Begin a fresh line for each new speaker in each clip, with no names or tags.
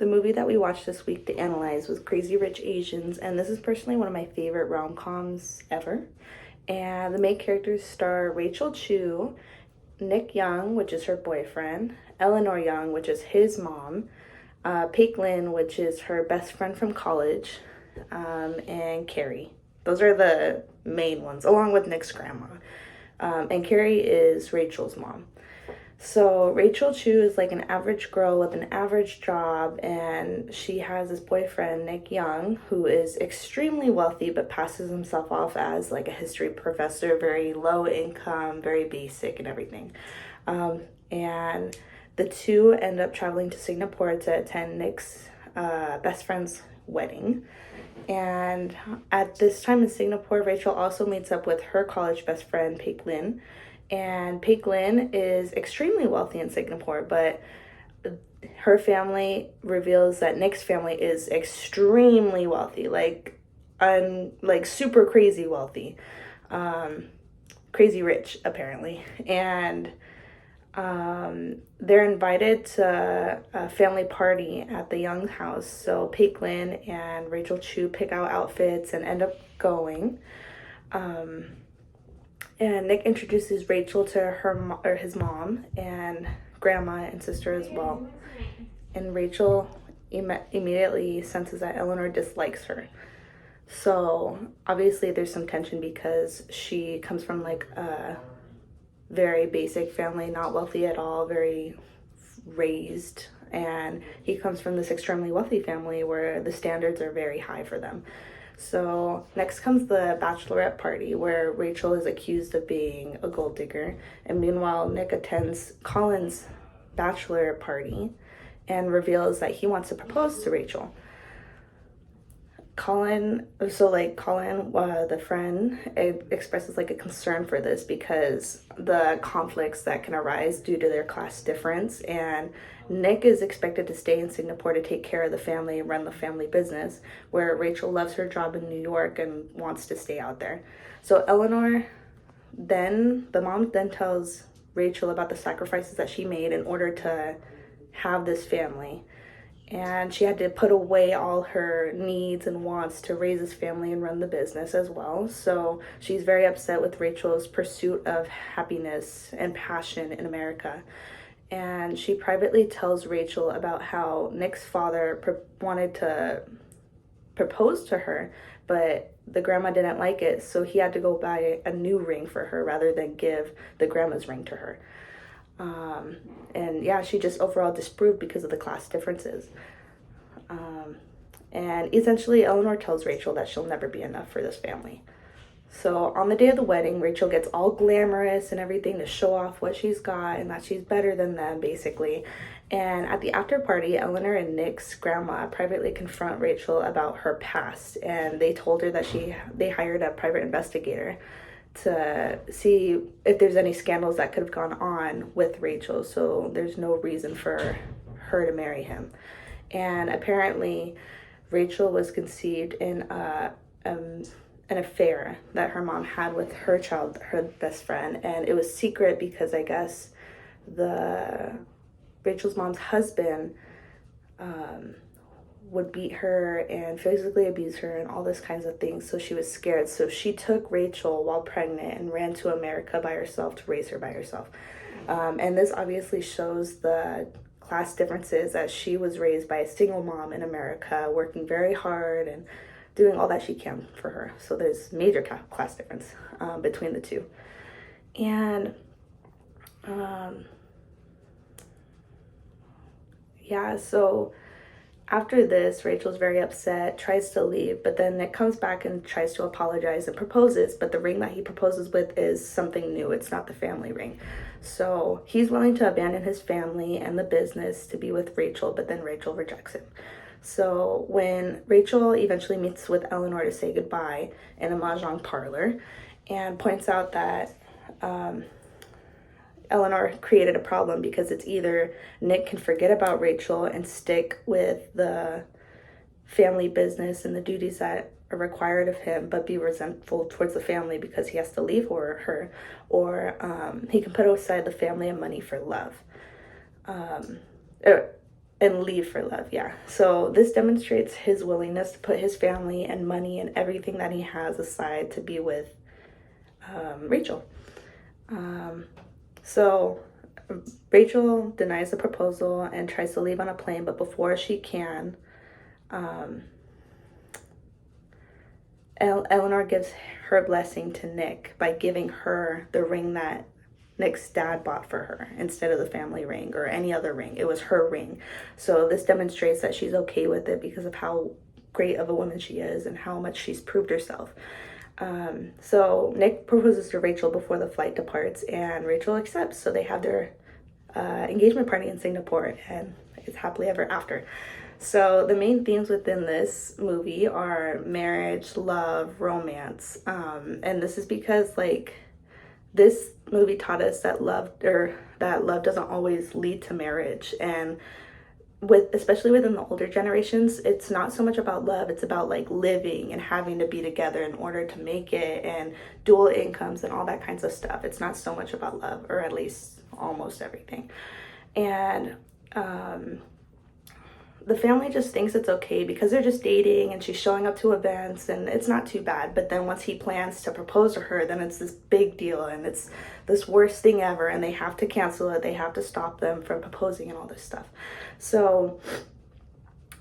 The movie that we watched this week to analyze was Crazy Rich Asians, and this is personally one of my favorite rom-coms ever. And the main characters star Rachel Chu, Nick Young, which is her boyfriend, Eleanor Young, which is his mom, Paik Lin, which is her best friend from college, and Carrie. Those are the main ones, along with Nick's grandma. And Carrie is Rachel's mom. So Rachel Chu is like an average girl with an average job, and she has this boyfriend, Nick Young, who is extremely wealthy but passes himself off as like a history professor, very low income, very basic and everything. And the two end up traveling to Singapore to attend Nick's best friend's wedding. And at this time in Singapore, Rachel also meets up with her college best friend, Paik Lin. And Paik Lin is extremely wealthy in Singapore, but her family reveals that Nick's family is extremely wealthy, like super crazy wealthy, crazy rich apparently. And they're invited to a family party at the Young house. So Paik Lin and Rachel Chu pick out outfits and end up going. And Nick introduces Rachel to his mom and grandma and sister as well. And Rachel immediately senses that Eleanor dislikes her. So obviously there's some tension because she comes from like a very basic family, not wealthy at all, very raised. And he comes from this extremely wealthy family where the standards are very high for them. So next comes the bachelorette party where Rachel is accused of being a gold digger. And meanwhile, Nick attends Colin's bachelor party and reveals that he wants to propose to Rachel. Colin, the friend, expresses like a concern for this because the conflicts that can arise due to their class difference, and Nick is expected to stay in Singapore to take care of the family and run the family business, where Rachel loves her job in New York and wants to stay out there. So the mom then tells Rachel about the sacrifices that she made in order to have this family. And she had to put away all her needs and wants to raise this family and run the business as well. So she's very upset with Rachel's pursuit of happiness and passion in America. And she privately tells Rachel about how Nick's father wanted to propose to her, but the grandma didn't like it. So he had to go buy a new ring for her rather than give the grandma's ring to her. And yeah, she just overall disproved because of the class differences. And essentially, Eleanor tells Rachel that she'll never be enough for this family. So on the day of the wedding, Rachel gets all glamorous and everything to show off what she's got and that she's better than them, basically. And at the after party, Eleanor and Nick's grandma privately confront Rachel about her past. And they told her that they hired a private investigator to see if there's any scandals that could have gone on with Rachel, so there's no reason for her to marry him. And apparently Rachel was conceived in an affair that her mom had with her child, her best friend, and it was secret because I guess Rachel's mom's husband would beat her and physically abuse her and all this kinds of things. So she was scared. So she took Rachel while pregnant and ran to America by herself to raise her by herself. And this obviously shows the class differences, as she was raised by a single mom in America, working very hard and doing all that she can for her. So there's major class difference between the two. And so after this, Rachel's very upset, tries to leave, but then Nick comes back and tries to apologize and proposes, but the ring that he proposes with is something new. It's not the family ring. So he's willing to abandon his family and the business to be with Rachel, but then Rachel rejects him. So when Rachel eventually meets with Eleanor to say goodbye in a mahjong parlor and points out that Eleanor created a problem because it's either Nick can forget about Rachel and stick with the family business and the duties that are required of him, but be resentful towards the family because he has to leave her, or he can put aside the family and money for love. And leave for love, yeah. So this demonstrates his willingness to put his family and money and everything that he has aside to be with Rachel. So Rachel denies the proposal and tries to leave on a plane, but before she can, Eleanor gives her blessing to Nick by giving her the ring that Nick's dad bought for her instead of the family ring or any other ring. It was her ring. So this demonstrates that she's okay with it because of how great of a woman she is and how much she's proved herself. So Nick proposes to Rachel before the flight departs, and Rachel accepts. So they have their engagement party in Singapore, and it's happily ever after. So the main themes within this movie are marriage, love, romance, and this is because like this movie taught us that love doesn't always lead to marriage, and especially within the older generations, it's not so much about love, it's about like living and having to be together in order to make it, and dual incomes and all that kinds of stuff. It's not so much about love, or at least almost everything. And the family just thinks it's okay because they're just dating and she's showing up to events and it's not too bad. But then once he plans to propose to her, then it's this big deal and it's this worst thing ever, and they have to cancel it. They have to stop them from proposing and all this stuff. So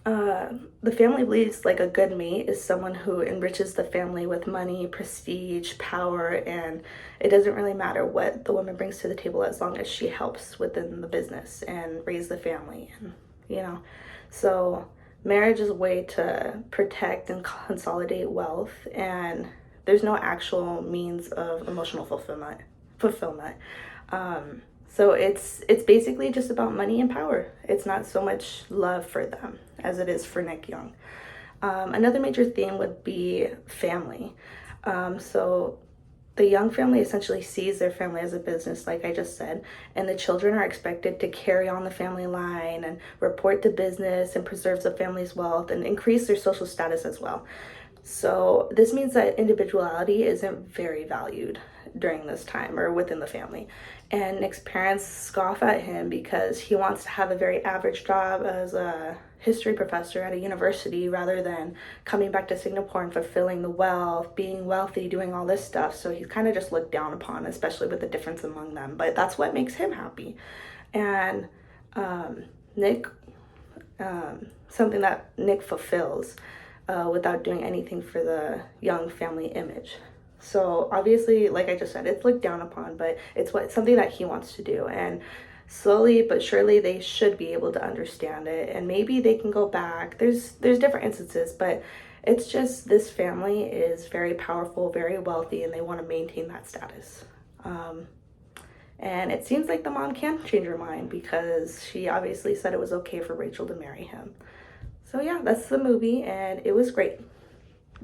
the family believes like a good mate is someone who enriches the family with money, prestige, power, and it doesn't really matter what the woman brings to the table as long as she helps within the business and raise the family, and so marriage is a way to protect and consolidate wealth, and there's no actual means of emotional fulfillment. So it's basically just about money and power. It's not so much love for them as it is for Nick Young. Another major theme would be family. So the Young family essentially sees their family as a business, like I just said, and the children are expected to carry on the family line and report to business and preserve the family's wealth and increase their social status as well. So this means that individuality isn't very valued during this time or within the family. And Nick's parents scoff at him because he wants to have a very average job as a history professor at a university rather than coming back to Singapore and fulfilling the wealth, being wealthy, doing all this stuff. So he's kind of just looked down upon, especially with the difference among them. But that's what makes him happy. And Nick, something that Nick fulfills without doing anything for the Young family image. So obviously, like I just said, it's looked down upon, but it's something that he wants to do. And slowly but surely they should be able to understand it, and maybe they can go back. There's different instances, but it's just this family is very powerful, very wealthy, and they want to maintain that status. And it seems like the mom can change her mind because she obviously said it was okay for Rachel to marry him. So yeah, that's the movie, and it was great.